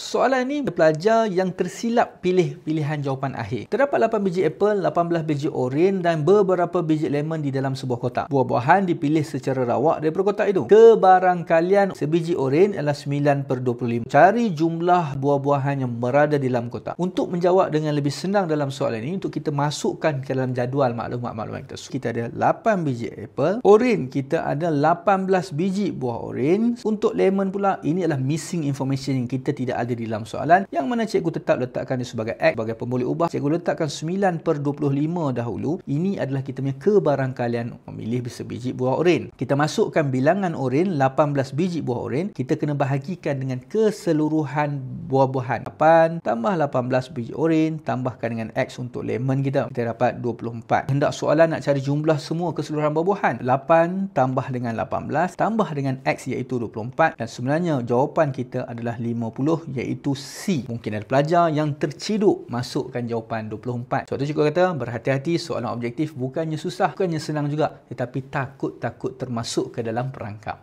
Soalan ini pelajar yang tersilap pilih pilihan jawapan akhir. Terdapat 8 biji apple, 18 biji oren dan beberapa biji lemon di dalam sebuah kotak. Buah-buahan dipilih secara rawak daripada kotak itu. Kebarangkalian sebiji oren adalah 9/25. Cari jumlah buah-buahan yang berada di dalam kotak. Untuk menjawab dengan lebih senang dalam soalan ini, untuk kita masukkan ke dalam jadual maklumat-maklumat kita. Kita ada 8 biji apple. Oren kita ada 18 biji buah oren. Untuk lemon pula, ini adalah missing information yang kita tidak ada di dalam soalan, yang mana cikgu tetap letakkan dia sebagai X sebagai pemboleh ubah. Cikgu letakkan 9/25 dahulu. Ini adalah kita punya kebarangkalian memilih sebiji buah oren. Kita masukkan bilangan oren, 18 biji buah oren. Kita kena bahagikan dengan keseluruhan buah-buahan. 8 tambah 18 biji oren tambahkan dengan X untuk lemon kita. Kita dapat 24. Hendak soalan nak cari jumlah semua keseluruhan buah-buahan. 8 tambah dengan 18 tambah dengan X iaitu 24, dan sebenarnya jawapan kita adalah 50 iaitu C. Mungkin ada pelajar yang terciduk masukkan jawapan 24. Sebab tu cikgu kata berhati-hati, soalan objektif bukannya susah, bukannya senang juga, tetapi takut-takut termasuk ke dalam perangkap.